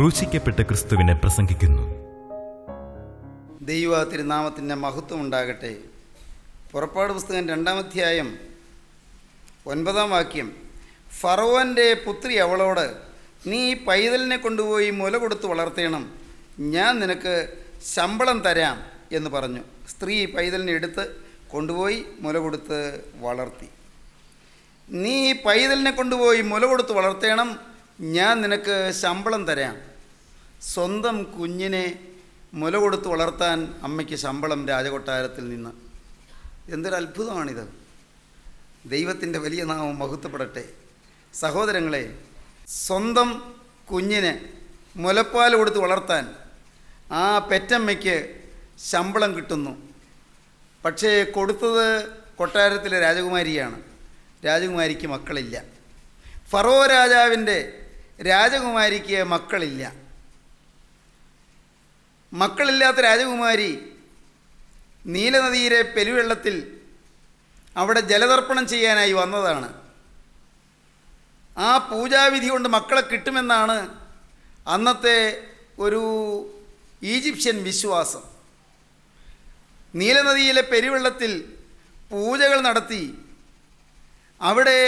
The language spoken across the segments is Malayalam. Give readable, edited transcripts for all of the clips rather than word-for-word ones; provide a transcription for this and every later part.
ക്രൂശിക്കപ്പെട്ട ക്രിസ്തുവിനെ പ്രസംഗിക്കുന്നു. ദൈവ തിരുനാമത്തിൻ്റെ മഹത്വം ഉണ്ടാകട്ടെ. പുറപ്പാട് പുസ്തകം 2-ാം അധ്യായം 9-ാം വാക്യം. ഫറവോൻ്റെ പുത്രി അവളോട്, നീ പൈതലിനെ കൊണ്ടുപോയി മുല കൊടുത്ത് വളർത്തണം, ഞാൻ നിനക്ക് ശമ്പളം തരാം എന്ന് പറഞ്ഞു. സ്ത്രീ പൈതലിനെ എടുത്ത് കൊണ്ടുപോയി മുല കൊടുത്ത് വളർത്തി. നീ പൈതലിനെ കൊണ്ടുപോയി മുല കൊടുത്ത് വളർത്തണം, ഞാൻ നിനക്ക് ശമ്പളം തരാം. സ്വന്തം കുഞ്ഞിനെ മുല കൊടുത്ത് വളർത്താൻ അമ്മയ്ക്ക് ശമ്പളം രാജകൊട്ടാരത്തിൽ നിന്ന്. എന്തൊരു അത്ഭുതമാണിത്! ദൈവത്തിൻ്റെ വലിയ നാമം മഹത്വപ്പെടട്ടെ. സഹോദരങ്ങളെ, സ്വന്തം കുഞ്ഞിന് മുലപ്പാൽ കൊടുത്ത് വളർത്താൻ ആ പെറ്റമ്മയ്ക്ക് ശമ്പളം കിട്ടുന്നു. പക്ഷേ കൊടുത്തത് കൊട്ടാരത്തിലെ രാജകുമാരിയാണ്. രാജകുമാരിക്ക് മക്കളില്ല. ഫറവോ രാജാവിൻ്റെ രാജകുമാരിക്ക് മക്കളില്ല. മക്കളില്ലാത്ത രാജകുമാരി നീലനദിയിലെ പെരുവെള്ളത്തിൽ അവിടെ ജലതർപ്പണം ചെയ്യാനായി വന്നതാണ്. ആ പൂജാവിധി കൊണ്ട് മക്കളെ കിട്ടുമെന്നാണ് അന്നത്തെ ഒരു ഈജിപ്ഷ്യൻ വിശ്വാസം. നീലനദിയിലെ പെരുവെള്ളത്തിൽ പൂജകൾ നടത്തി, അവിടെ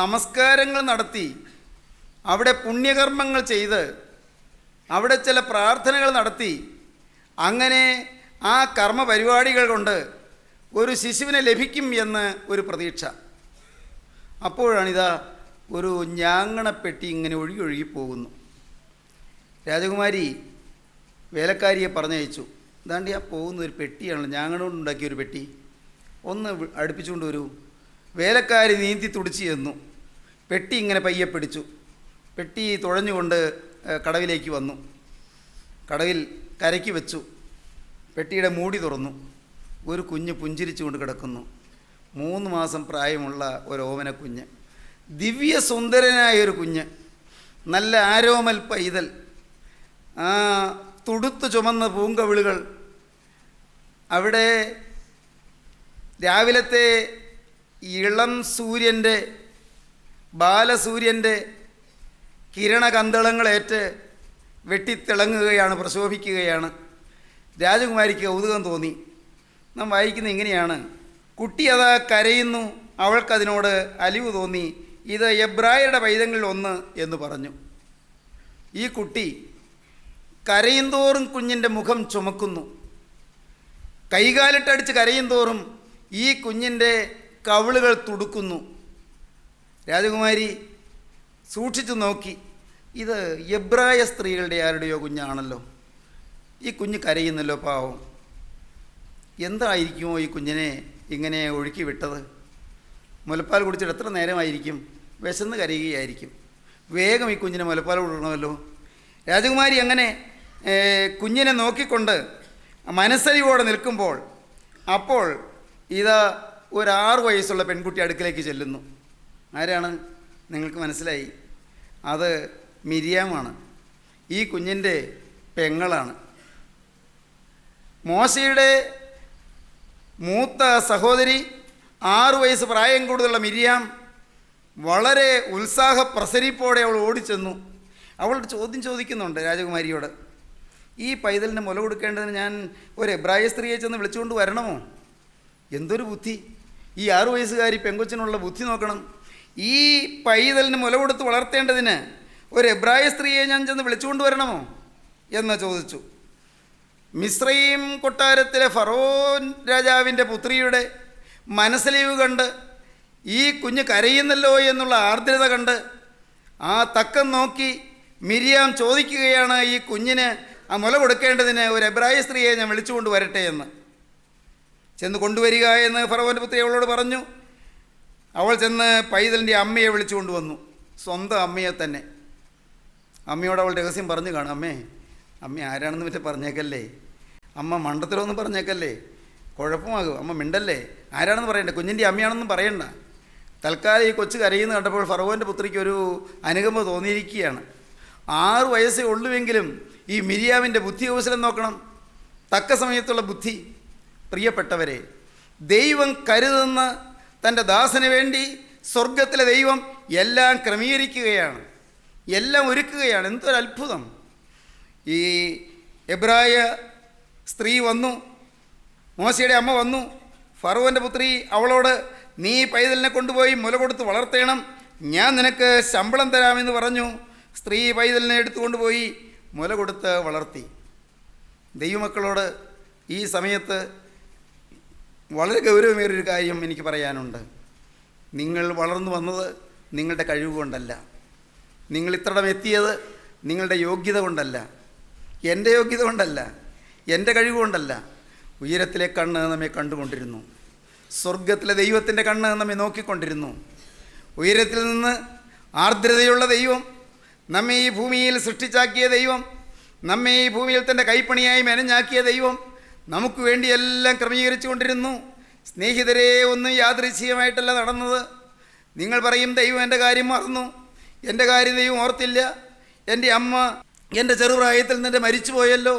നമസ്കാരങ്ങൾ നടത്തി, അവിടെ പുണ്യകർമ്മങ്ങൾ ചെയ്ത്, അവിടെ ചില പ്രാർത്ഥനകൾ നടത്തി, അങ്ങനെ ആ കർമ്മ പരിപാടികൾ കൊണ്ട് ഒരു ശിശുവിനെ ലഭിക്കും എന്ന് ഒരു പ്രതീക്ഷ. അപ്പോഴാണിതാ ഒരു ഞാങ്ങണപ്പെട്ടി ഇങ്ങനെ ഒഴുകി പോകുന്നു. രാജകുമാരി വേലക്കാരിയെ പറഞ്ഞയച്ചു. ഇതാണ്ട് ആ പോകുന്ന ഒരു പെട്ടിയാണല്ലോ, ഞാങ്ങണ കൊണ്ടുണ്ടാക്കിയ ഒരു പെട്ടി, ഒന്ന് അടുപ്പിച്ചുകൊണ്ട് വരൂ. വേലക്കാരി നീന്തി തുടിച്ച് ചെന്നു. പെട്ടി ഇങ്ങനെ പയ്യെ പിടിച്ചു. പെട്ടി തുഴഞ്ഞുകൊണ്ട് കടവിലേക്ക് വന്നു. കടവിൽ കരയ്ക്ക് വെച്ചു. പെട്ടിയുടെ മൂടി തുറന്നു. ഒരു കുഞ്ഞ് പുഞ്ചിരിച്ചുകൊണ്ട് കിടക്കുന്നു. 3 മാസം പ്രായമുള്ള ഒരു ഓമന കുഞ്ഞ്, ദിവ്യ സുന്ദരനായൊരു കുഞ്ഞ്, നല്ല ആരോമൽ പൈതൽ, തുടുത്തു ചുമന്ന പൂങ്കവിളുകൾ. അവിടെ രാവിലത്തെ ഇളം സൂര്യൻ്റെ, ബാലസൂര്യൻ്റെ കിരണകന്തളങ്ങളേറ്റ് വെട്ടിത്തിളങ്ങുകയാണ്, പ്രശോഭിക്കുകയാണ്. രാജകുമാരിക്ക് കൗതുകം തോന്നി. നാം വായിക്കുന്നത് ഇങ്ങനെയാണ്: കുട്ടി അതാ കരയുന്നു, അവൾക്കതിനോട് അലിവ് തോന്നി, ഇത് എബ്രായരുടെ പൈതങ്ങളിൽ ഒന്ന് എന്ന് പറഞ്ഞു. ഈ കുട്ടി കരയും തോറും കുഞ്ഞിൻ്റെ മുഖം ചുമക്കുന്നു. കൈകാലിട്ടടിച്ച് കരയും തോറും ഈ കുഞ്ഞിൻ്റെ കവിളുകൾ തുടുക്കുന്നു. രാജകുമാരി സൂക്ഷിച്ചു നോക്കി. ഇത് എബ്രായ സ്ത്രീകളുടെ ആരുടെയോ കുഞ്ഞാണല്ലോ. ഈ കുഞ്ഞ് കരയുന്നല്ലോ, പാവം. എന്തായിരിക്കുമോ ഈ കുഞ്ഞിനെ ഇങ്ങനെ ഒഴുക്കി വിട്ടത്? മുലപ്പാൽ കുടിച്ചിട്ട് എത്ര നേരമായിരിക്കും? വിശന്ന് കരയുകയായിരിക്കും. വേഗം ഈ കുഞ്ഞിനെ മുലപ്പാൽ കൊടുക്കണമല്ലോ. രാജകുമാരി അങ്ങനെ കുഞ്ഞിനെ നോക്കിക്കൊണ്ട് മനസ്സലിവോടെ നിൽക്കുമ്പോൾ, അപ്പോൾ ഇതാ ഒരു 6 വയസ്സുള്ള പെൺകുട്ടി അടുക്കിലേക്ക് ചെല്ലുന്നു. ആരാണ്? നിങ്ങൾക്ക് മനസ്സിലായി, അത് മിരിയാമാണ്. ഈ കുഞ്ഞിൻ്റെ പെങ്ങളാണ്. മോശയുടെ മൂത്ത സഹോദരി, 6 വയസ്സ് പ്രായം കൂടുതലുള്ള മിരിയാം വളരെ ഉത്സാഹ പ്രസരിപ്പോടെ അവൾ ഓടിച്ചെന്നു. അവളോട് ചോദ്യം ചോദിക്കുന്നുണ്ട് രാജകുമാരിയോട്. ഈ പൈതലിന് മുല കൊടുക്കേണ്ടതിന് ഞാൻ ഒരു എബ്രായ സ്ത്രീയെ ചെന്ന് വിളിച്ചുകൊണ്ട് വരണമോ? എന്തൊരു ബുദ്ധി! ഈ 6 വയസ്സുകാരി പെങ്കൊച്ചിനുള്ള ബുദ്ധി നോക്കണം. ഈ പൈതലിന് മുല കൊടുത്ത് വളർത്തേണ്ടതിന് ഒരു എബ്രായ സ്ത്രീയെ ഞാൻ ചെന്ന് വിളിച്ചുകൊണ്ട് വരണമോ എന്ന് ചോദിച്ചു. മിസ്രയീം കൊട്ടാരത്തിലെ ഫറവോൻ രാജാവിൻ്റെ പുത്രിയുടെ മനസ്സലിവ് കണ്ട്, ഈ കുഞ്ഞ് കരയുന്നല്ലോ എന്നുള്ള ആർദ്രത കണ്ട്, ആ തക്കം നോക്കി മിരിയാം ചോദിക്കുകയാണ്, ഈ കുഞ്ഞിന് ആ മുല കൊടുക്കേണ്ടതിന് ഒരു എബ്രായ സ്ത്രീയെ ഞാൻ വിളിച്ചുകൊണ്ട് വരട്ടെ എന്ന്. ചെന്ന് കൊണ്ടുവരിക എന്ന് ഫറവോൻ്റെ പുത്രി അവളോട് പറഞ്ഞു. അവൾ ചെന്ന് പൈതലിൻ്റെ അമ്മയെ വിളിച്ചുകൊണ്ട് വന്നു. സ്വന്തം അമ്മയെ തന്നെ. അമ്മയോട് അവൾ രഹസ്യം പറഞ്ഞു കാണും. അമ്മ ആരാണെന്ന് മറ്റേ പറഞ്ഞേക്കല്ലേ, അമ്മ മണ്ടത്തരമൊന്നും പറഞ്ഞേക്കല്ലേ, കുഴപ്പമാകും, അമ്മ മിണ്ടല്ലേ, ആരാണെന്ന് പറയണ്ടേ, കുഞ്ഞിൻ്റെ അമ്മയാണെന്നും പറയണ്ട. തൽക്കാലം ഈ കൊച്ചു കരയുന്ന കണ്ടപ്പോൾ ഫറവോൻ്റെ പുത്രിക്ക് ഒരു അനുകമ്പ തോന്നിയിരിക്കുകയാണ്. 6 വയസ്സേ ഉള്ളുവെങ്കിലും ഈ മിരിയാമിൻ്റെ ബുദ്ധി കൗശലം നോക്കണം, തക്ക സമയത്തുള്ള ബുദ്ധി. പ്രിയപ്പെട്ടവരെ, ദൈവം കരുതുന്ന തൻ്റെ ദാസന് വേണ്ടി സ്വർഗത്തിലെ ദൈവം എല്ലാം ക്രമീകരിക്കുകയാണ്. എല്ലാം ഒരുക്കുകയാണ്. എന്തൊരു അത്ഭുതം! ഈ എബ്രായ സ്ത്രീ വന്നു, മോശയുടെ അമ്മ വന്നു, ഫറവോൻ്റെ പുത്രി അവളോട്, നീ പൈതലിനെ കൊണ്ടുപോയി മുല കൊടുത്ത് വളർത്തേണം, ഞാൻ നിനക്ക് ശമ്പളം തരാമെന്ന് പറഞ്ഞു. സ്ത്രീ പൈതലിനെ എടുത്തുകൊണ്ടുപോയി മുല കൊടുത്ത് വളർത്തി. ദൈവമക്കളോട് ഈ സമയത്ത് വളരെ ഗൗരവമേറിയൊരു കാര്യം എനിക്ക് പറയാനുണ്ട്. നിങ്ങൾ വളർന്നു വന്നത് നിങ്ങളുടെ കഴിവ് കൊണ്ടല്ല. നിങ്ങൾ ഇത്രടം എത്തിയത് നിങ്ങളുടെ യോഗ്യത കൊണ്ടല്ല, എൻ്റെ യോഗ്യത കൊണ്ടല്ല, എൻ്റെ കഴിവ് കൊണ്ടല്ല. ഉയരത്തിലെ കണ്ണ് നമ്മെ കണ്ടുകൊണ്ടിരുന്നു. സ്വർഗത്തിലെ ദൈവത്തിൻ്റെ കണ്ണ് നമ്മെ നോക്കിക്കൊണ്ടിരുന്നു. ഉയരത്തിൽ നിന്ന് ആർദ്രതയുള്ള ദൈവം, നമ്മെ ഈ ഭൂമിയിൽ സൃഷ്ടിച്ചാക്കിയ ദൈവം, നമ്മെ ഈ ഭൂമിയിൽ തൻ്റെ കൈപ്പണിയായി മെനഞ്ഞാക്കിയ ദൈവം നമുക്ക് വേണ്ടി എല്ലാം ക്രമീകരിച്ചു കൊണ്ടിരുന്നു. സ്നേഹിതരെ, ഒന്നും യാദൃച്ഛികമായിട്ടല്ല നടന്നത്. നിങ്ങൾ പറയും, ദൈവം എൻ്റെ കാര്യം മറന്നു, എൻ്റെ കാര്യം ദൈവം ഓർത്തില്ല, എൻ്റെ അമ്മ എൻ്റെ ചെറുപ്രായത്തിൽ നിന്ന് മരിച്ചു പോയല്ലോ,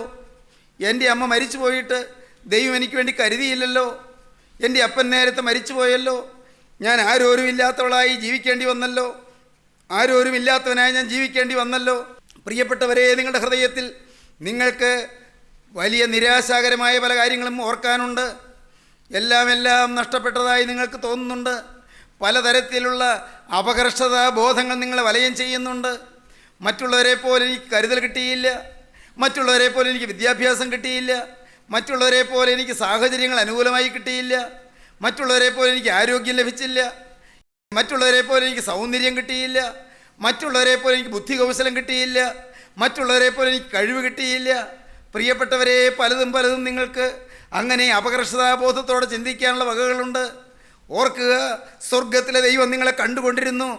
എൻ്റെ അമ്മ മരിച്ചു പോയിട്ട് ദൈവം എനിക്ക് വേണ്ടി കരുതിയില്ലല്ലോ, എൻ്റെ അപ്പൻ നേരത്തെ മരിച്ചു പോയല്ലോ, ഞാൻ ആരോരുമില്ലാത്തവളായി ജീവിക്കേണ്ടി വന്നല്ലോ, ആരോരുമില്ലാത്തവനായി ഞാൻ ജീവിക്കേണ്ടി വന്നല്ലോ. പ്രിയപ്പെട്ടവരെ, നിങ്ങളുടെ ഹൃദയത്തിൽ നിങ്ങൾക്ക് വലിയ നിരാശാകരമായ പല കാര്യങ്ങളും ഓർക്കാനുണ്ട്. എല്ലാം നഷ്ടപ്പെട്ടതായി നിങ്ങൾക്ക് തോന്നുന്നുണ്ട്. പലതരത്തിലുള്ള അപകർഷതാ ബോധങ്ങൾ നിങ്ങളെ വലയം ചെയ്യുന്നുണ്ട്. മറ്റുള്ളവരെ പോലെ എനിക്ക് കരുതൽ കിട്ടിയില്ല, മറ്റുള്ളവരെ പോലെ എനിക്ക് വിദ്യാഭ്യാസം കിട്ടിയില്ല, മറ്റുള്ളവരെ പോലെ എനിക്ക് സാഹചര്യങ്ങൾ അനുകൂലമായി കിട്ടിയില്ല, മറ്റുള്ളവരെ പോലെ എനിക്ക് ആരോഗ്യം ലഭിച്ചില്ല, മറ്റുള്ളവരെ പോലെ എനിക്ക് സൗന്ദര്യം കിട്ടിയില്ല, മറ്റുള്ളവരെ പോലെ എനിക്ക് ബുദ്ധി കൗശലം കിട്ടിയില്ല, മറ്റുള്ളവരെ പോലെ എനിക്ക് കഴിവ് കിട്ടിയില്ല. പ്രിയപ്പെട്ടവരെ, പലതും നിങ്ങൾക്ക് അങ്ങനെ അപകർഷതാബോധത്തോടെ ചിന്തിക്കാനുള്ള വകകളുണ്ട്. ഓർക്കുക, സ്വർഗത്തിലെ ദൈവം നിങ്ങളെ കണ്ടുകൊണ്ടിരുന്നു,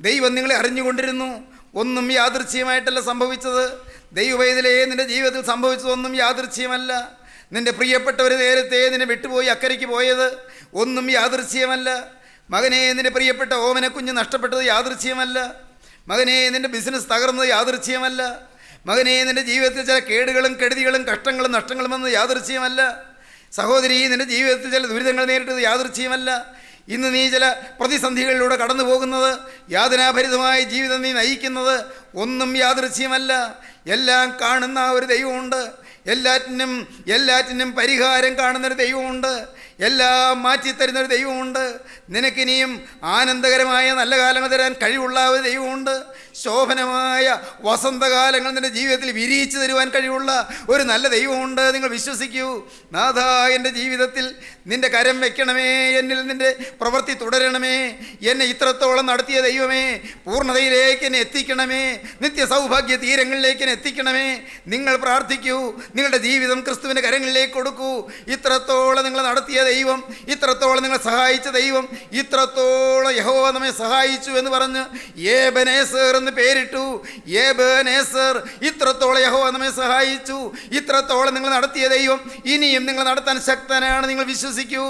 ദൈവം നിങ്ങളെ അറിഞ്ഞുകൊണ്ടിരുന്നു. ഒന്നും യാദൃച്ഛികമായിട്ടല്ല സംഭവിച്ചത്. ദൈവവേദിലേ, നിൻ്റെ ജീവിതത്തിൽ സംഭവിച്ചതൊന്നും യാദൃച്ഛികമല്ല. നിൻ്റെ പ്രിയപ്പെട്ടവർ നേരത്തെ നിന്നെ വിട്ടുപോയി അക്കരയ്ക്ക് പോയത് ഒന്നും യാദൃച്ഛികമല്ല. മകനെ, നിൻ്റെ പ്രിയപ്പെട്ട ഓമന കുഞ്ഞ് നഷ്ടപ്പെട്ടത് യാദൃച്ഛികമല്ല. മകനെ, നിൻ്റെ ബിസിനസ് തകർന്നത് യാദൃച്ഛികമല്ല. മകനെ, നിൻ്റെ ജീവിതത്തിൽ ചില കേടുകളും കെടുതികളും കഷ്ടങ്ങളും നഷ്ടങ്ങളും വന്നത് യാദൃച്ഛികമല്ല. സഹോദരി, നിൻ്റെ ജീവിതത്തിൽ ചില ദുരിതങ്ങൾ നേരിട്ടത് യാദൃച്ഛികമല്ല. ഇന്ന് നീ ചില പ്രതിസന്ധികളിലൂടെ കടന്നു പോകുന്നത്, യാതനാഭരിതമായ ജീവിതം നീ നയിക്കുന്നത് ഒന്നും യാദൃച്ഛികമല്ല. എല്ലാം കാണുന്ന ഒരു ദൈവമുണ്ട്. എല്ലാറ്റിനും പരിഹാരം കാണുന്നൊരു ദൈവമുണ്ട്. എല്ലാം മാറ്റിത്തരുന്നൊരു ദൈവമുണ്ട്. നിനക്കിനിയും ആനന്ദകരമായ നല്ല കാലങ്ങൾ തരാൻ കഴിവുള്ള ഒരു ദൈവമുണ്ട്. ശോഭനമായ വസന്തകാലങ്ങൾ നിൻ്റെ ജീവിതത്തിൽ വിരിയിച്ചു തരുവാൻ കഴിവുള്ള ഒരു നല്ല ദൈവമുണ്ട്. നിങ്ങൾ വിശ്വസിക്കൂ. നാഥാ, എൻ്റെ ജീവിതത്തിൽ നിൻ്റെ കരം വയ്ക്കണമേ, എന്നിൽ നിൻ്റെ പ്രവൃത്തി തുടരണമേ, എന്നെ ഇത്രത്തോളം നടത്തിയ ദൈവമേ, പൂർണ്ണതയിലേക്ക് എന്നെ എത്തിക്കണമേ, നിത്യ സൗഭാഗ്യ തീരങ്ങളിലേക്ക് എന്നെ എത്തിക്കണമേ. നിങ്ങൾ പ്രാർത്ഥിക്കൂ, നിങ്ങളുടെ ജീവിതം ക്രിസ്തുവിൻ്റെ കരങ്ങളിലേക്ക് കൊടുക്കൂ. ഇത്രത്തോളം നിങ്ങൾ നടത്തിയ ദൈവം, ഇത്രത്തോളം നിങ്ങൾ സഹായിച്ച ദൈവം, ഇത്രത്തോളം യഹോവ നമ്മെ സഹായിച്ചു എന്ന് പറഞ്ഞ് ഏബനേസർ എന്ന് പേരിട്ടു. ഏബനേസർ, ഇത്രത്തോളം യഹോവ നമ്മെ സഹായിച്ചു, ഇത്രത്തോളം നിങ്ങൾ നടത്തിയ ദൈവം ഇനിയും നിങ്ങൾ നടത്താൻ ശക്തനാണ്. നിങ്ങൾ വിശ്വസിക്കൂ.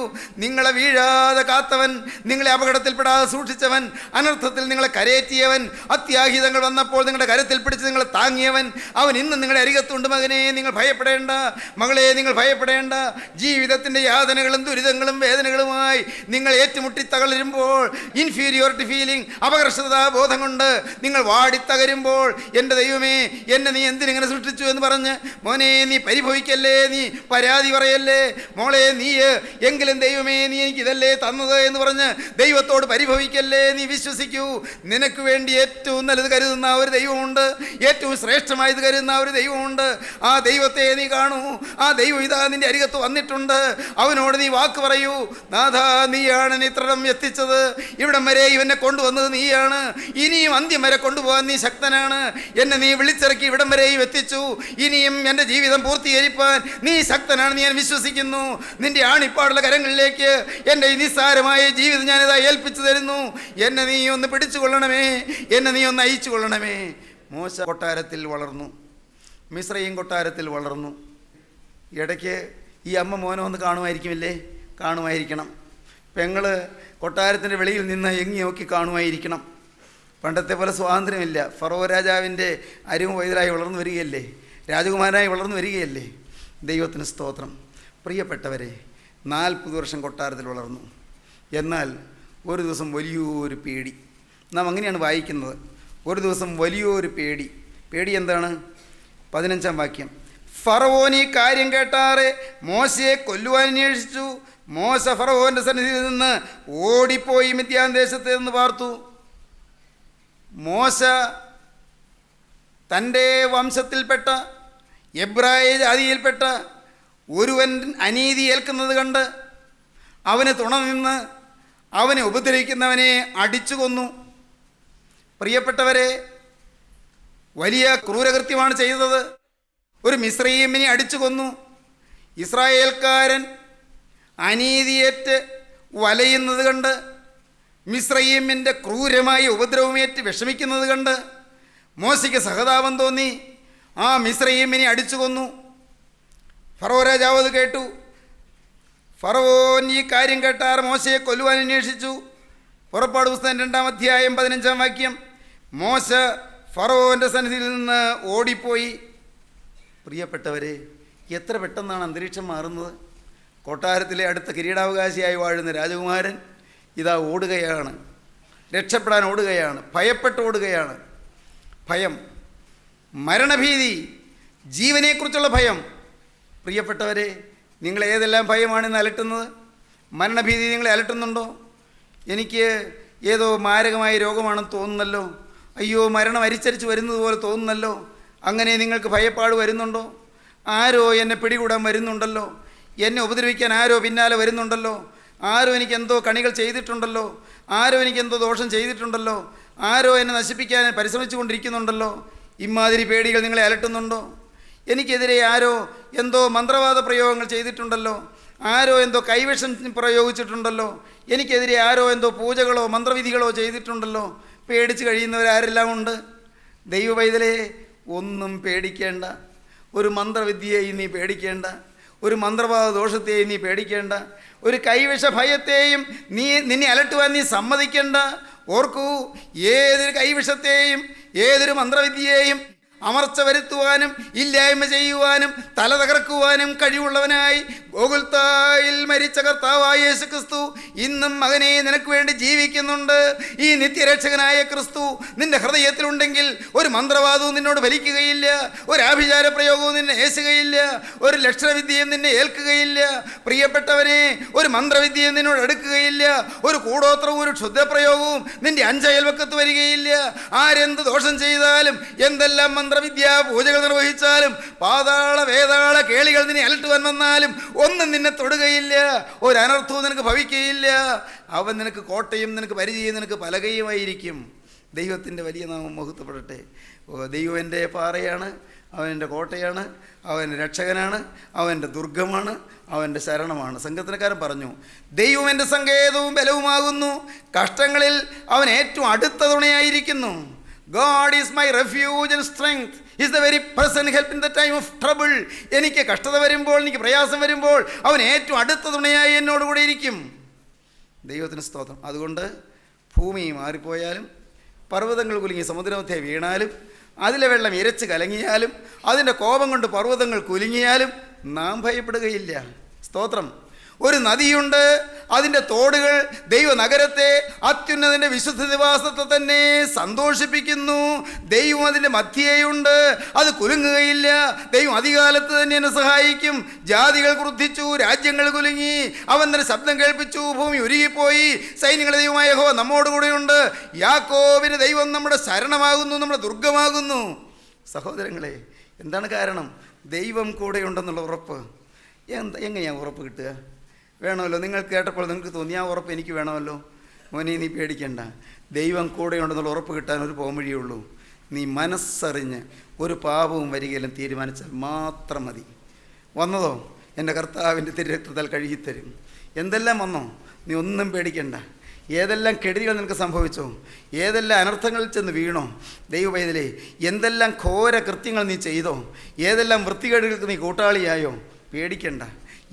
നിങ്ങളെ വീഴാതെ കാത്തവൻ, നിങ്ങളെ അപകടത്തിൽപ്പെടാതെ സൂക്ഷിച്ചവൻ, അനർത്ഥത്തിൽ നിങ്ങളെ കരയേറ്റിയവൻ, അത്യാഹിതങ്ങൾ വന്നപ്പോൾ നിങ്ങളുടെ കരത്തിൽ പിടിച്ച് നിങ്ങളെ താങ്ങിയവൻ, അവൻ ഇന്ന് നിങ്ങളുടെ അരികത്തുണ്ട്. മകനെ, നിങ്ങൾ ഭയപ്പെടേണ്ട, മകളെ, നിങ്ങൾ ഭയപ്പെടേണ്ട. ജീവിതത്തിൻ്റെ യാതനകളും ദുരിതങ്ങളും വേദനകളുമായി നിങ്ങൾ ഏറ്റുമുട്ടി തകരുമ്പോൾ, ഇൻഫീരിയോറിറ്റി ഫീലിംഗ്, അപകർഷതാ ബോധം കൊണ്ട് നിങ്ങൾ വാടിത്തകരുമ്പോൾ, എൻ്റെ ദൈവമേ, എന്നെ നീ എന്തിനിങ്ങനെ സൃഷ്ടിച്ചു എന്ന് പറഞ്ഞ്, മോനെ, നീ പരിഭവിക്കല്ലേ, നീ പരാതി പറയല്ലേ, മോളെ, നീ എങ്കിലും ദൈവമേ, നീ എനിക്ക് ഇതല്ലേ തന്നത് എന്ന് പറഞ്ഞ് ദൈവത്തോട് പരിഭവിക്കല്ലേ. നീ വിശ്വസിക്കൂ. നിനക്ക് വേണ്ടി ഏറ്റവും നല്ലത് കരുതുന്ന ഒരു ദൈവമുണ്ട്, ഏറ്റവും ശ്രേഷ്ഠമായത് കരുതുന്ന ഒരു ദൈവമുണ്ട്. ആ ദൈവത്തെ നീ കാണൂ. ആ ദൈവം ഇതാ നിൻ്റെ അരികത്ത് വന്നിട്ടുണ്ട്. അവനോട് നീ വാക്ക് പറയൂ. നാഥാ, നീയാണ് എന്നെ ഇത്രയും എത്തിച്ചത്, ഇവിടം വരെ ഇവനെ കൊണ്ടുവന്നത് നീയാണ്, ഇനിയും അന്ത്യം വരെ കൊണ്ടുപോകാൻ നീ ശക്തനാണ്. എന്നെ നീ വിളിച്ചിറക്കി ഇവിടം വരെയും എത്തിച്ചു, ഇനിയും എൻ്റെ ജീവിതം പൂർത്തീകരിപ്പാൻ നീ ശക്തനാണ്. ഞാൻ വിശ്വസിക്കുന്നു. നിൻ്റെ ആണിപ്പാടുള്ള കരങ്ങളിലേക്ക് എൻ്റെ ഈ നിസ്സാരമായ ജീവിതം ഞാനിതാ ഏൽപ്പിച്ചു തരുന്നു. എന്നെ നീ ഒന്ന് പിടിച്ചുകൊള്ളണമേ, എന്നെ നീ ഒന്ന് അയച്ചു കൊള്ളണമേ. മോശ കൊട്ടാരത്തിൽ വളർന്നു, മിസ്രയീം കൊട്ടാരത്തിൽ വളർന്നു. ഇടയ്ക്ക് ഈ അമ്മ മോനെ ഒന്ന് കാണുമായിരിക്കുമില്ലേ? കാണുമായിരിക്കണം. പെങ്ങള് കൊട്ടാരത്തിൻ്റെ വെളിയിൽ നിന്ന് എങ്ങി നോക്കി കാണുമായിരിക്കണം. പണ്ടത്തെ പോലെ സ്വാതന്ത്ര്യമില്ല. ഫറവോ രാജാവിൻ്റെ അരുമ വൈദ്യരായി വളർന്നു വരികയല്ലേ, രാജകുമാരനായി വളർന്നു വരികയല്ലേ. ദൈവത്തിന് സ്തോത്രം. പ്രിയപ്പെട്ടവരെ, 40 വർഷം കൊട്ടാരത്തിൽ വളർന്നു. എന്നാൽ ഒരു ദിവസം വലിയൊരു പേടി. നാം അങ്ങനെയാണ് വായിക്കുന്നത്. ഒരു ദിവസം വലിയൊരു പേടി എന്താണ്? 15-ാം വാക്യം. ഫറവോൻ ഈ കാര്യം കേട്ടാറെ മോശയെ കൊല്ലുവാൻ അന്വേഷിച്ചു. മോശ ഫറവോൻ്റെ സന്നിധിയിൽ നിന്ന് ഓടിപ്പോയി മിദ്യാൻ ദേശത്ത് നിന്ന് പാർത്തു. മോശ തൻ്റെ വംശത്തിൽപ്പെട്ട എബ്രായ ജാതിയിൽപ്പെട്ട ഒരുവൻ അനീതി ഏൽക്കുന്നത് കണ്ട് അവന് തുണ നിന്ന് അവനെ ഉപദ്രവിക്കുന്നവനെ അടിച്ചു കൊന്നു. പ്രിയപ്പെട്ടവരെ, വലിയ ക്രൂരകൃത്യമാണ് ചെയ്തത്. ഒരു മിസ്രയീമിനെ അടിച്ചു കൊന്നു. ഇസ്രായേൽക്കാരൻ അനീതിയേറ്റ് വലയുന്നത് കണ്ട്, മിസ്രയീമിൻ്റെ ക്രൂരമായ ഉപദ്രവമേറ്റ് വിഷമിക്കുന്നത് കണ്ട് മോശയ്ക്ക് സഹതാപം തോന്നി. ആ മിസ്രയീമിനെ അടിച്ചു കൊന്നു. ഫറവോ രാജാവ് അത് കേട്ടു. ഫറവോൻ ഈ കാര്യം കേട്ടാർ മോശയെ കൊല്ലുവാൻ അന്വേഷിച്ചു. പുറപ്പാട് പുസ്തകം 2-ാം അധ്യായം 15-ാം വാക്യം. മോശ ഫറവോൻ്റെ സന്നിധിയിൽ നിന്ന് ഓടിപ്പോയി. പ്രിയപ്പെട്ടവരെ, എത്ര പെട്ടെന്നാണ് അന്തരീക്ഷം മാറുന്നത്. കൊട്ടാരത്തിലെ അടുത്ത കിരീടാവകാശിയായി വാഴുന്ന രാജകുമാരൻ ഇതാ ഓടുകയാണ്, രക്ഷപ്പെടാൻ ഓടുകയാണ്, ഭയപ്പെട്ട് ഓടുകയാണ്. ഭയം, മരണഭീതി, ജീവനെക്കുറിച്ചുള്ള ഭയം. പ്രിയപ്പെട്ടവരെ, നിങ്ങൾ ഏതെല്ലാം ഭയമാണ് ഇന്ന് അലട്ടുന്നത്? മരണഭീതി നിങ്ങളെ അലട്ടുന്നുണ്ടോ? എനിക്ക് ഏതോ മാരകമായ രോഗമാണെന്ന് തോന്നുന്നല്ലോ, അയ്യോ മരണം അരിച്ചരിച്ച് വരുന്നത് പോലെ തോന്നുന്നല്ലോ, അങ്ങനെ നിങ്ങൾക്ക് ഭയപ്പാട് വരുന്നുണ്ടോ? ആരോ എന്നെ പിടികൂടാൻ വരുന്നുണ്ടല്ലോ, എന്നെ ഉപദ്രവിക്കാൻ ആരോ പിന്നാലെ വരുന്നുണ്ടല്ലോ, ആരോ എനിക്ക് എന്തോ കണികൾ ചെയ്തിട്ടുണ്ടല്ലോ, ആരോ എനിക്ക് എന്തോ ദോഷം ചെയ്തിട്ടുണ്ടല്ലോ, ആരോ എന്നെ നശിപ്പിക്കാൻ പരിശ്രമിച്ചു കൊണ്ടിരിക്കുന്നുണ്ടല്ലോ. ഇമാതിരി പേടികൾ നിങ്ങളെ അലട്ടുന്നുണ്ടോ? എനിക്കെതിരെ ആരോ എന്തോ മന്ത്രവാദ പ്രയോഗങ്ങൾ ചെയ്തിട്ടുണ്ടല്ലോ, ആരോ എന്തോ കൈവിഷം പ്രയോഗിച്ചിട്ടുണ്ടല്ലോ, എനിക്കെതിരെ ആരോ എന്തോ പൂജകളോ മന്ത്രവിധികളോ ചെയ്തിട്ടുണ്ടല്ലോ. പേടിച്ച് കഴിയുന്നവരാരെല്ലാം ഉണ്ട്. ദൈവവൈതലേ, ഒന്നും പേടിക്കേണ്ട. ഒരു മന്ത്രവിദ്യയെയും നീ പേടിക്കേണ്ട, ഒരു മന്ത്രവാദ ദോഷത്തെയും നീ പേടിക്കേണ്ട, ഒരു കൈവിഷ ഭയത്തെയും നിന്നെ അലട്ടുവാൻ നീ സമ്മതിക്കേണ്ട. ഓർക്കൂ, ഏതൊരു കൈവിഷത്തെയും ഏതൊരു മന്ത്രവിദ്യയെയും അമർച്ച വരുത്തുവാനും ഇല്ലായ്മ ചെയ്യുവാനും തല തകർക്കുവാനും കഴിവുള്ളവനായി ഗോകുൽത്തായിൽ മരിച്ച കർത്താവായ യേശു ക്രിസ്തു ഇന്നും മകനെ നിനക്ക് വേണ്ടി ജീവിക്കുന്നുണ്ട്. ഈ നിത്യരക്ഷകനായ ക്രിസ്തു നിന്റെ ഹൃദയത്തിലുണ്ടെങ്കിൽ ഒരു മന്ത്രവാദവും നിന്നോട് ഭരിക്കുകയില്ല, ഒരു ആഭിചാര പ്രയോഗവും നിന്നെ ഏശുകയില്ല, ഒരു ലക്ഷണവിദ്യയും നിന്നെ ഏൽക്കുകയില്ല. പ്രിയപ്പെട്ടവനെ, ഒരു മന്ത്രവിദ്യയും നിന്നോട് എടുക്കുകയില്ല, ഒരു കൂടോത്രവും ഒരു ക്ഷുദ്രപ്രയോഗവും നിന്റെ അഞ്ചയൽവക്കത്ത് വരികയില്ല. ആരെന്ത് ദോഷം ചെയ്താലും എന്തെല്ലാം മന്ത്രവിദ്യ പൂജകൾ നിർവഹിച്ചാലും പാതാള വേതാള കേളികൾ നിന്നെ അലട്ടുവാൻ വന്നാലും ഒന്നും നിന്നെ തൊടുകയില്ല, ഒരു അനർത്ഥവും നിനക്ക് ഭവിക്കുകയില്ല. അവൻ നിനക്ക് കോട്ടയും നിനക്ക് പരിചയം നിനക്ക് പലകയുമായിരിക്കും. ദൈവത്തിൻ്റെ വലിയ നാമം മഹത്വപ്പെടട്ടെ. ദൈവം എൻ്റെ പാറയാണ്, അവൻ എൻ്റെ കോട്ടയാണ്, അവൻ രക്ഷകനാണ്, അവൻ്റെ ദുർഗമാണ്, അവൻ്റെ ശരണമാണ്. സംഘത്തിനക്കാരൻ പറഞ്ഞു, ദൈവം എൻ്റെ സങ്കേതവും ബലവുമാകുന്നു, കഷ്ടങ്ങളിൽ അവൻ ഏറ്റവും അടുത്ത തുണയായിരിക്കുന്നു. God is my refuge and strength. He is the very present help in the time of trouble. എനിക്ക് കഷ്ടത വരുമ്പോൾ, എനിക്ക് പ്രയാസം വരുമ്പോൾ അവൻ ഏറ്റവും അടുത്ത തുണയായി എന്നോടുകൂടെ ഇരിക്കും. ദൈവത്തിന് സ്തോത്രം. അതുകൊണ്ട് ഭൂമി മാറിപ്പോയാലും, പർവ്വതങ്ങൾ കുലുങ്ങി സമുദ്രമധ്യേ വീണാലും, അതിലെ വെള്ളം ഇരച്ച് കലങ്ങിയാലും, അതിൻ്റെ കോപം കൊണ്ട് പർവ്വതങ്ങൾ കുലുങ്ങിയാലും നാം ഭയപ്പെടുകയില്ല. സ്തോത്രം. ഒരു നദിയുണ്ട്, അതിൻ്റെ തോടുകൾ ദൈവനഗരത്തെ, അത്യുന്നതിൻ്റെ വിശുദ്ധ നിവാസത്തെ തന്നെ സന്തോഷിപ്പിക്കുന്നു. ദൈവം അതിൻ്റെ മധ്യേയുണ്ട്, അത് കുലുങ്ങുകയില്ല. ദൈവം അധികാലത്ത് തന്നെ എന്നെ സഹായിക്കും. ജാതികൾ ക്രുദ്ധിച്ചു, രാജ്യങ്ങൾ കുലുങ്ങി, അവൻ തന്നെ ശബ്ദം കേൾപ്പിച്ചു, ഭൂമി ഉരുകിപ്പോയി. സൈന്യങ്ങളുടെ ദൈവമായ യഹോവ നമ്മോടുകൂടെയുണ്ട്. യാക്കോബിന് ദൈവം നമ്മുടെ ശരണമാകുന്നു, നമ്മുടെ ദുർഗമാകുന്നു. സഹോദരങ്ങളെ, എന്താണ് കാരണം? ദൈവം കൂടെയുണ്ടെന്നുള്ള ഉറപ്പ്. എങ്ങനെയാണ് ഉറപ്പ് കിട്ടുക? വേണമല്ലോ. നിങ്ങൾ കേട്ടപ്പോൾ നിങ്ങൾക്ക് തോന്നി ആ ഉറപ്പ് എനിക്ക് വേണമല്ലോ. മോനെ, നീ പേടിക്കണ്ട, ദൈവം കൂടെയുണ്ടെന്നുള്ള ഉറപ്പ് കിട്ടാൻ ഒരു പോംവഴിയേ ഉള്ളൂ. നീ മനസ്സറിഞ്ഞ് ഒരു പാപവും വരികയിലും തീരുമാനിച്ചാൽ മാത്രം മതി. വന്നതോ എൻ്റെ കർത്താവിൻ്റെ തിരുരക്തത്താൽ കഴുകിത്തരും. എന്തെല്ലാം വന്നോ, നീ ഒന്നും പേടിക്കണ്ട. ഏതെല്ലാം കെടുതികൾ നിനക്ക് സംഭവിച്ചോ, ഏതെല്ലാം അനർത്ഥങ്ങളിൽ ചെന്ന് വീണോ, ദൈവവൈതലേ, എന്തെല്ലാം ഘോര കൃത്യങ്ങൾ നീ ചെയ്തോ, ഏതെല്ലാം വൃത്തികേടുകൾക്ക് നീ കൂട്ടാളിയായോ, പേടിക്കണ്ട.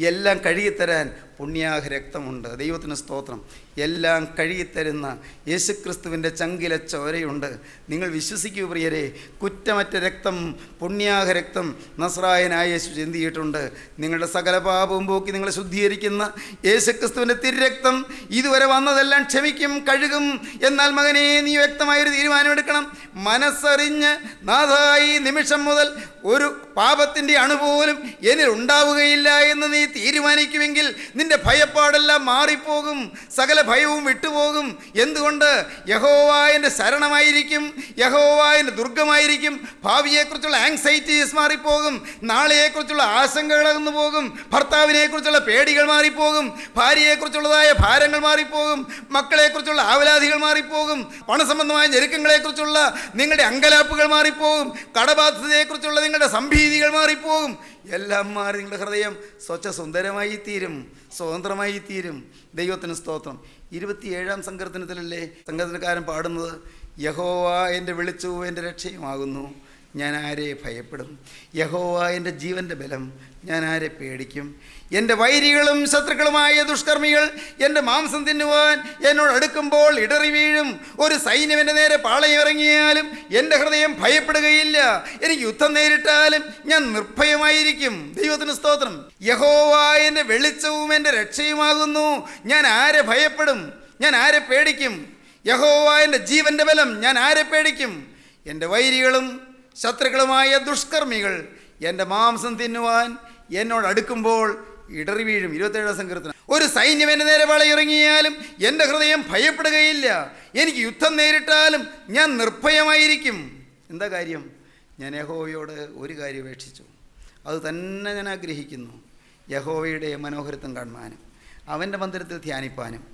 എല്ലാം കഴുകിത്തരാൻ പുണ്യാഹ രക്തമുണ്ട്. ദൈവത്തിന് സ്തോത്രം. എല്ലാം കഴുകിത്തരുന്ന യേശുക്രിസ്തുവിൻ്റെ ചങ്കിലെ ചോരയുണ്ട്. നിങ്ങൾ വിശ്വസിക്കൂ പ്രിയരെ, കുറ്റമറ്റ രക്തം, പുണ്യാഹ രക്തം നസ്രായനായ യേശു ചിന്തിയിട്ടുണ്ട്. നിങ്ങളുടെ സകല പാപവും പോക്കി നിങ്ങളെ ശുദ്ധീകരിക്കുന്ന യേശുക്രിസ്തുവിൻ്റെ തിരുരക്തം ഇതുവരെ വന്നതെല്ലാം ക്ഷമിക്കും, കഴുകും. എന്നാൽ മകനെ, നീ വ്യക്തമായൊരു തീരുമാനമെടുക്കണം. മനസ്സറിഞ്ഞ് നാഥായി നിമിഷം മുതൽ ഒരു പാപത്തിൻ്റെ അണുപോലും എന്നിൽ ഉണ്ടാവുകയില്ല എന്ന് നീ തീരുമാനിക്കുമെങ്കിൽ നിന്റെ ഭയപ്പാടെല്ലാം മാറിപ്പോകും, സകല ഭയവും വിട്ടുപോകും. എന്തുകൊണ്ട്? യഹോവ എൻ്റെ ശരണമായിരിക്കും, യഹോവ എൻ്റെ ദുർഗമായിരിക്കും. ഭാവിയെക്കുറിച്ചുള്ള ആങ്സൈറ്റീസ് മാറിപ്പോകും, നാളെയെക്കുറിച്ചുള്ള ആശങ്കകൾ അകന്നു പോകും, ഭർത്താവിനെക്കുറിച്ചുള്ള പേടികൾ മാറിപ്പോകും, ഭാര്യയെക്കുറിച്ചുള്ളതായ ഭാരങ്ങൾ മാറിപ്പോകും, മക്കളെക്കുറിച്ചുള്ള ആവലാതികൾ മാറിപ്പോകും, പണസംബന്ധമായ ഞെരുക്കങ്ങളെക്കുറിച്ചുള്ള നിങ്ങളുടെ അങ്കലാപ്പുകൾ മാറിപ്പോകും, കടബാധ്യതയെക്കുറിച്ചുള്ള നിങ്ങളുടെ സംഭീതികൾ മാറിപ്പോകും. എല്ലാം മാറി നിങ്ങളുടെ ഹൃദയം സ്വച്ഛ സുന്ദരമായി തീരും, സ്വതന്ത്രമായി തീരും. ദൈവത്തിന് സ്തോത്രം. 27-ാം സങ്കീർത്തനത്തിലല്ലേ സങ്കീർത്തനക്കാരൻ പാടുന്നത്? യഹോവ എൻ്റെ വെളിച്ചവും എൻ്റെ രക്ഷയുമാകുന്നു, ഞാൻ ആരെ ഭയപ്പെടും? യഹോവ എൻ്റെ ജീവൻ്റെ ബലം, ഞാൻ ആരെ പേടിക്കും? എൻ്റെ വൈരികളും ശത്രുക്കളുമായ ദുഷ്കർമ്മികൾ എൻ്റെ മാംസം തിന്നുവാൻ എന്നോട് അടുക്കുമ്പോൾ ഇടറി വീഴും. ഒരു സൈന്യം എൻ്റെ നേരെ പാളയിറങ്ങിയാലും എൻ്റെ ഹൃദയം ഭയപ്പെടുകയില്ല. എനിക്ക് യുദ്ധം നേരിട്ടാലും ഞാൻ നിർഭയമായിരിക്കും. ദൈവത്തിന് സ്തോത്രം. യഹോവ എൻ്റെ വെളിച്ചവും എൻ്റെ രക്ഷയുമാകുന്നു, ഞാൻ ആരെ ഭയപ്പെടും? ഞാൻ ആരെ പേടിക്കും? യഹോവ എൻ്റെ ജീവൻ്റെ ബലം, ഞാൻ ആരെ പേടിക്കും? എൻ്റെ വൈരികളും ശത്രുക്കളുമായ ദുഷ്കർമ്മികൾ എൻ്റെ മാംസം തിന്നുവാൻ എന്നോട് അടുക്കുമ്പോൾ ഇടറി വീഴും. 27-ാം സങ്കീർത്തനം. ഒരു സൈന്യം എൻ്റെ നേരെ വളയിറങ്ങിയാലും എൻ്റെ ഹൃദയം ഭയപ്പെടുകയില്ല. എനിക്ക് യുദ്ധം നേരിട്ടാലും ഞാൻ നിർഭയമായിരിക്കും. എന്താ കാര്യം? ഞാൻ യഹോവയോട് ഒരു കാര്യം അപേക്ഷിച്ചു, അത് തന്നെ ഞാൻ ആഗ്രഹിക്കുന്നു, യഹോവയുടെ മനോഹരത്വം കാണുവാനും അവൻ്റെ മന്ദിരത്തിൽ ധ്യാനിപ്പാനും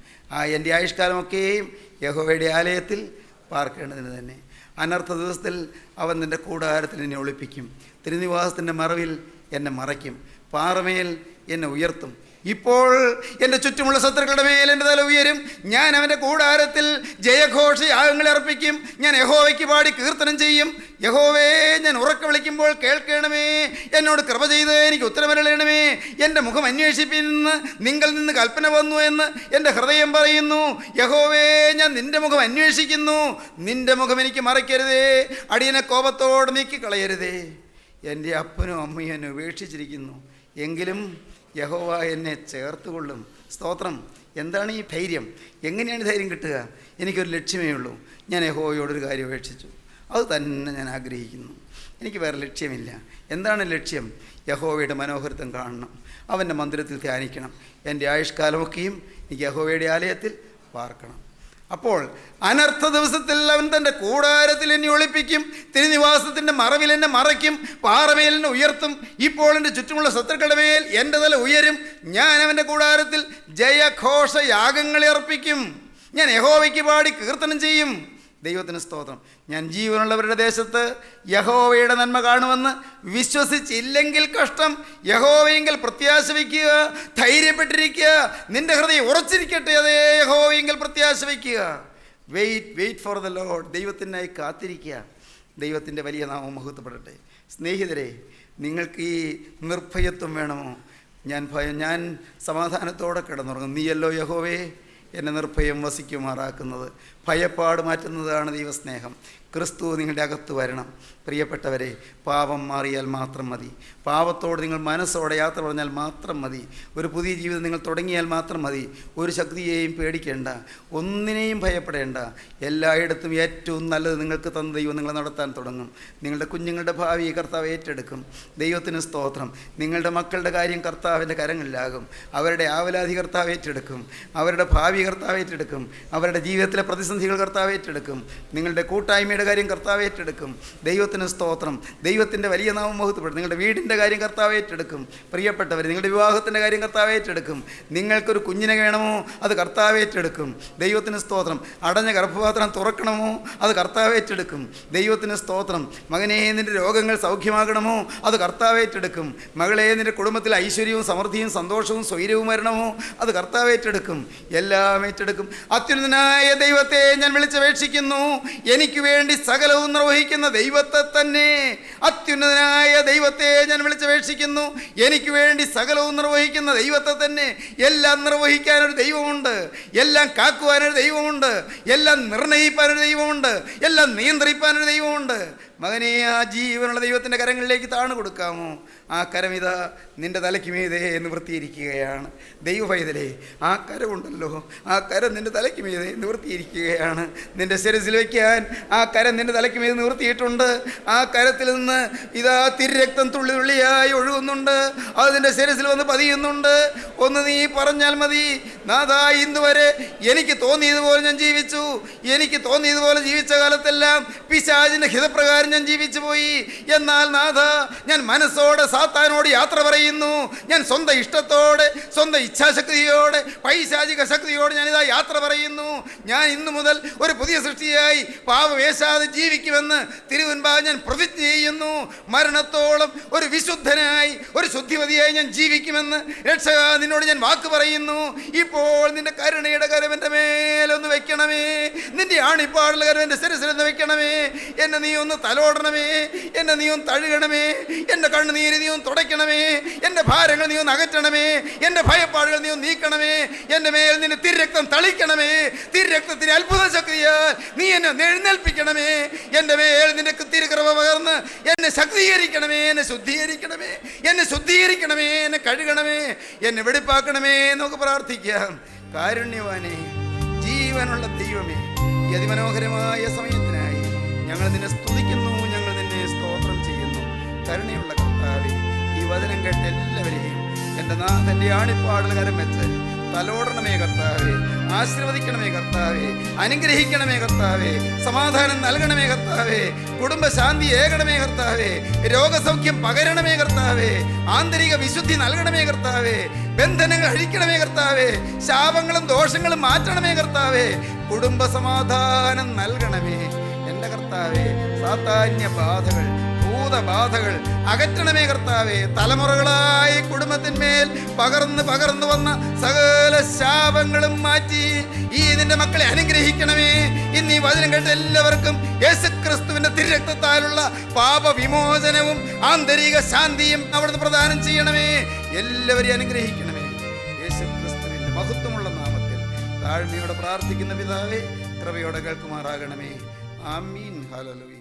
എൻ്റെ ആയുഷ്കാലമൊക്കെയും യഹോവയുടെ ആലയത്തിൽ പാർക്കേണ്ടതിന് തന്നെ. അനർത്ഥ ദിവസത്തിൽ അവൻ നിൻ്റെ കൂടാരത്തിൽ എന്നെ ഒളിപ്പിക്കും, തിരുനിവാസത്തിൻ്റെ മറവിൽ എന്നെ മറയ്ക്കും, പാറമേൽ എന്നെ ഉയർത്തും. ഇപ്പോൾ എൻ്റെ ചുറ്റുമുള്ള ശത്രുക്കളുടെ മേൽ എൻ്റെ തല ഉയരും. ഞാൻ അവൻ്റെ കൂടാരത്തിൽ ജയഘോഷ യാഗങ്ങൾ അർപ്പിക്കും. ഞാൻ യഹോവയ്ക്ക് പാടി കീർത്തനം ചെയ്യും. യഹോവേ, ഞാൻ ഉറക്ക വിളിക്കുമ്പോൾ കേൾക്കണമേ, എന്നോട് കൃപ ചെയ്ത് എനിക്ക് ഉത്തരമരുളണമേ. എൻ്റെ മുഖം അന്വേഷിപ്പിന്ന് നിങ്ങൾ നിന്ന് കൽപ്പന വന്നു എന്ന് എൻ്റെ ഹൃദയം പറയുന്നു. യഹോവേ, ഞാൻ നിൻ്റെ മുഖം അന്വേഷിക്കുന്നു, നിൻ്റെ മുഖം എനിക്ക് മറയ്ക്കരുതേ, അടിയനെ കോപത്തോട് നീക്കിക്കളയരുതേ. എൻ്റെ അപ്പനും അമ്മയും എന്നെ ഉപേക്ഷിച്ചിരിക്കുന്നു, എങ്കിലും യഹോവ എന്നെ ചേർത്തുകൊള്ളും. സ്തോത്രം. എന്താണ് ഈ ധൈര്യം? എങ്ങനെയാണ് ധൈര്യം കിട്ടുക? എനിക്കൊരു ലക്ഷ്യമേ ഉള്ളൂ. ഞാൻ യഹോവയോടൊരു കാര്യം അപേക്ഷിച്ചു, അത് തന്നെ ഞാൻ ആഗ്രഹിക്കുന്നു. എനിക്ക് വേറെ ലക്ഷ്യമില്ല. എന്താണ് ലക്ഷ്യം? യഹോവയുടെ മനോഹരത്വം കാണണം, അവൻ്റെ മന്ദിരത്തിൽ ധ്യാനിക്കണം. എൻ്റെ ആയുഷ്കാലമൊക്കെയും എനിക്ക് യഹോവയുടെ ആലയത്തിൽ പാർക്കണം. അപ്പോൾ അനർത്ഥ ദിവസത്തിൽ അവൻ തൻ്റെ കൂടാരത്തിൽ എന്നെ ഒളിപ്പിക്കും, തിരുനിവാസത്തിൻ്റെ മറവിൽ എന്നെ മറയ്ക്കും, പാറമേൽ എന്നെ ഉയർത്തും. ഇപ്പോൾ എൻ്റെ ചുറ്റുമുള്ള ശത്രുക്കളുടെ മേൽ എൻ്റെ തല ഉയരും. ഞാൻ അവൻ്റെ കൂടാരത്തിൽ ജയഘോഷ യാഗങ്ങളെ അർപ്പിക്കും. ഞാൻ യഹോവയ്ക്ക് പാടി കീർത്തനം ചെയ്യും. ദൈവത്തിന് സ്തോത്രം. ഞാൻ ജീവനുള്ളവരുടെ ദേശത്ത് യഹോവയുടെ നന്മ കാണുമെന്ന് വിശ്വസിച്ചില്ലെങ്കിൽ കഷ്ടം. യഹോവയെങ്കിൽ പ്രത്യാശ വയ്ക്കുക, ധൈര്യപ്പെട്ടിരിക്കുക. നിന്റെ ഹൃദയം ഉറച്ചിരിക്കട്ടെ, അതേ യഹോവയെങ്കിൽ പ്രത്യാശ വയ്ക്കുക. Wait for the lord. ദൈവത്തിനായി കാത്തിരിക്കുക. ദൈവത്തിൻ്റെ വലിയ നാമം മഹത്വപ്പെടട്ടെ. സ്നേഹിതരെ, നിങ്ങൾക്ക് ഈ നിർഭയത്വം വേണമോ? ഞാൻ സമാധാനത്തോടെ കിടന്നുറങ്ങും. നീയല്ലോ യഹോവേ എന്നെ നിർഭയം വസിക്കുമാറാക്കുന്നത്. ഭയപ്പാട് മാറ്റുന്നതാണ് ദൈവസ്നേഹം. ക്രിസ്തു നിങ്ങളുടെ അകത്ത് വരണം. പ്രിയപ്പെട്ടവരെ, പാപം മാറിയാൽ മാത്രം മതി. പാപത്തോട് നിങ്ങൾ മനസ്സോടെ യാത്ര പറഞ്ഞാൽ മാത്രം മതി. ഒരു പുതിയ ജീവിതം നിങ്ങൾ തുടങ്ങിയാൽ മാത്രം മതി. ഒരു ശക്തിയെയും പേടിക്കേണ്ട, ഒന്നിനെയും ഭയപ്പെടേണ്ട. എല്ലായിടത്തും ഏറ്റവും നല്ലത് നിങ്ങൾക്ക് തന്ന ദൈവം നിങ്ങളെ നടത്താൻ തുടങ്ങും. നിങ്ങളുടെ കുഞ്ഞുങ്ങളുടെ ഭാവി കർത്താവ് ഏറ്റെടുക്കും. ദൈവത്തിന് സ്തോത്രം. നിങ്ങളുടെ മക്കളുടെ കാര്യം കർത്താവിൻ്റെ കരങ്ങളിലാകും. അവരുടെ ആവലാതി കർത്താവ് ഏറ്റെടുക്കും. അവരുടെ ഭാവി കർത്താവ് ഏറ്റെടുക്കും. അവരുടെ ജീവിതത്തിലെ പ്രതിസന്ധികൾ കർത്താവ് ഏറ്റെടുക്കും. നിങ്ങളുടെ കൂട്ടായ്മയുടെ കാര്യം കർത്താവ് ഏറ്റെടുക്കും. ദൈവത്തിന് സ്തോത്രം. ദൈവത്തിൻ്റെ വലിയ നാമം മഹത്വപ്പെടും. നിങ്ങളുടെ വീടിൻ്റെ കാര്യം കർത്താവ് ഏറ്റെടുക്കും. പ്രിയപ്പെട്ടവർ, നിങ്ങളുടെ വിവാഹത്തിൻ്റെ കാര്യം കർത്താവ് ഏറ്റെടുക്കും. നിങ്ങൾക്കൊരു കുഞ്ഞിനെ വേണമോ? അത് കർത്താവ് ഏറ്റെടുക്കും. ദൈവത്തിന് സ്തോത്രം. അടഞ്ഞ ഗർഭപാത്രം തുറക്കണമോ? അത് കർത്താവ് ഏറ്റെടുക്കും. ദൈവത്തിന് സ്തോത്രം. മകനെ, നിൻ്റെ രോഗങ്ങൾ സൗഖ്യമാകണമോ? അത് കർത്താവ് ഏറ്റെടുക്കും. മകളെ, നിൻ്റെ കുടുംബത്തിൽ ഐശ്വര്യവും സമൃദ്ധിയും സന്തോഷവും സ്വൈര്യവും വരണമോ? അത് കർത്താവ് ഏറ്റെടുക്കും. എല്ലാം ഏറ്റെടുക്കും. അത്യുന്നതനായ ദൈവത്തെ ഞാൻ വിളിച്ചപേക്ഷിക്കുന്നു. എനിക്ക് വേണ്ടി സകലവും നിർവഹിക്കുന്ന ദൈവത്തെ തന്നെ, അത്യുന്നതനായ ദൈവത്തെ ഞാൻ വിളിച്ചപേക്ഷിക്കുന്നു. എനിക്ക് വേണ്ടി സകലവും നിർവഹിക്കുന്ന ദൈവത്തെ തന്നെ. എല്ലാം നിർവഹിക്കാനൊരു ദൈവമുണ്ട്, എല്ലാം കാക്കുവാനൊരു ദൈവമുണ്ട്, എല്ലാം നിർണയിപ്പാനൊരു ദൈവമുണ്ട്, എല്ലാം നിയന്ത്രിപ്പാനൊരു ദൈവമുണ്ട്. മകനെ, ആ ജീവനുള്ള ദൈവത്തിൻ്റെ കരങ്ങളിലേക്ക് താണു കൊടുക്കാമോ? ആ കരമിത നിൻ്റെ തലയ്ക്ക് മീതെ നിവൃത്തിയിരിക്കുകയാണ്. ദൈവപൈതലേ, ആ കരമുണ്ടല്ലോ, ആ കരം നിൻ്റെ തലയ്ക്ക് മീതെ നിവൃത്തിയിരിക്കുകയാണ്. നിൻ്റെ ശിരസിൽ വയ്ക്കാൻ ആ കരം നിൻ്റെ തലയ്ക്ക് മീതെ നിവൃത്തിയിട്ടുണ്ട്. ആ കരത്തിൽ നിന്ന് ഇതാ തിരുരക്തം തുള്ളി തുള്ളിയായി ഒഴുകുന്നുണ്ട്. അത് നിൻ്റെ ശിരസിൽ വന്ന് പതിയുന്നുണ്ട്. ഒന്ന് നീ പറഞ്ഞാൽ മതി, നാഥാ, ഇന്ന് വരെ എനിക്ക് തോന്നിയതുപോലെ ഞാൻ ജീവിച്ചു. എനിക്ക് തോന്നിയതുപോലെ ജീവിച്ച കാലത്തെല്ലാം പിശാചിൻ്റെ ഹിതപ്രകാരം ഞാൻ ജീവിച്ചു പോയി. എന്നാൽ നാഥ, ഞാൻ മനസ്സോടെ സാത്താനോട് യാത്ര പറയുന്നു. ഞാൻ സ്വന്തം ഇഷ്ടത്തോടെ, സ്വന്തം ഇച്ഛാശക്തിയോടെ, പൈശാചിക ശക്തിയോടെ ഞാനിതാ യാത്ര പറയുന്നു. ഞാൻ ഇന്നു മുതൽ ഒരു പുതിയ സൃഷ്ടിയായി പാപവേശാതെ ജീവിക്കുമെന്ന് തിരുവൻപാവ് ഞാൻ പ്രതിജ്ഞ ചെയ്യുന്നു. മരണത്തോളം ഒരു വിശുദ്ധനായി, ഒരു ശുദ്ധിമതിയായി ഞാൻ ജീവിക്കുമെന്ന് രക്ഷക നിന്നോട് ഞാൻ വാക്ക് പറയുന്നു. ഇപ്പോൾ നിന്റെ കരുണയുടെ കരം എൻ്റെ മേലൊന്ന് വെക്കണമേ. നിന്റെ ആണിപ്പാടുള്ള കരം എൻ്റെ ശിരസിലൊന്ന് വെക്കണമേ. എന്നെ നീ ഒന്ന് തലോടണമേ, എന്നെ നീ ഒന്ന് തഴുകണമേ, എൻ്റെ കണ്ണുനീര് നീ ഒന്ന് തുടയ്ക്കണമേ, എൻ്റെ ഭാരങ്ങൾ നീ ഒന്ന് അകറ്റണമേ, എൻ്റെ ഭയപ്പാടുകൾ നീ ഒന്ന് നീക്കണമേ. എൻ്റെ മേൽ നിന്റെ തിരുരക്തം തളിക്കണമേ. തിരുരക്തത്തിന് അത്ഭുത ശക്തിയാൽ നീ എന്നെ എഴുന്നേൽപ്പിക്കണമേ. എൻ്റെ മേൽ നിന്റെ തിരുകൃപ പകർന്ന് എന്നെ ശക്തീകരിക്കണമേ, എന്നെ ശുദ്ധീകരിക്കണമേ, എന്നെ ശുദ്ധീകരിക്കണമേ, എന്നെ കഴുകണമേ, എന്നെ വെടിപ്പാക്കണമേ. നമുക്ക് പ്രാർത്ഥിക്കാം. കാരുണ്യവാനേ, ജീവനുള്ള ദൈവമേ, ഈ അതിമനോഹരമായ സമയത്തിനായി ഞങ്ങൾ നിന്നെ സ്തുതിക്കുന്നു, ഞങ്ങൾ നിന്നെ സ്തോത്രം ചെയ്യുന്നു. കരുണയുള്ള കർത്താവേ, ഈ വചനം കേട്ട എല്ലാവരെയും എൻ്റെ നാഥൻ്റെ ആണിപ്പാടുള്ള കരം വെച്ച് തലോടണമേ കർത്താവേ, ആശീർവദിക്കണമേ കർത്താവേ, അനുഗ്രഹിക്കണമേ കർത്താവേ, സമാധാനം നൽകണമേ കർത്താവേ, കുടുംബശാന്തി ഏകണമേ കർത്താവേ, രോഗസൗഖ്യം പകരണമേ കർത്താവേ, ആന്തരിക വിശുദ്ധി നൽകണമേ കർത്താവേ, ബന്ധനങ്ങൾ അഴിക്കണമേ കർത്താവേ, ശാപങ്ങളും ദോഷങ്ങളും മാറ്റണമേ കർത്താവേ, കുടുംബ സമാധാനം നൽകണമേ എൻ്റെ കർത്താവേ. സാത്താന്യ ബാധകൾ, ഭൂതബാധകൾ അകറ്റണമേ കർത്താവേ. തലമുറകളായി കുടുംബത്തിന്മേൽ പകർന്നു വന്ന സകല ശാപങ്ങളും മാറ്റി ഈ നിന്റെ മക്കളെ അനുഗ്രഹിക്കണമേ. ഇന്ന് ഈ വചനം കേട്ട എല്ലാവർക്കും യേശുക്രിസ്തുവിന്റെ തിരുരക്തത്താലുള്ള പാപവിമോചനവും ആന്തരിക ശാന്തിയും അവിടുന്ന് പ്രദാനം ചെയ്യണമേ. എല്ലാവരെയും അനുഗ്രഹിക്കണമേ. യേശുക്രിസ്തുവിന്റെ മഹത്വമുള്ള നാമത്തിൽ താഴ്മയോടെ പ്രാർത്ഥിക്കുന്ന പിതാവേ, കൃപയോടെ കേൾക്കുമാറാകണമേ. ആമീൻ. ഹല്ലേലൂയ.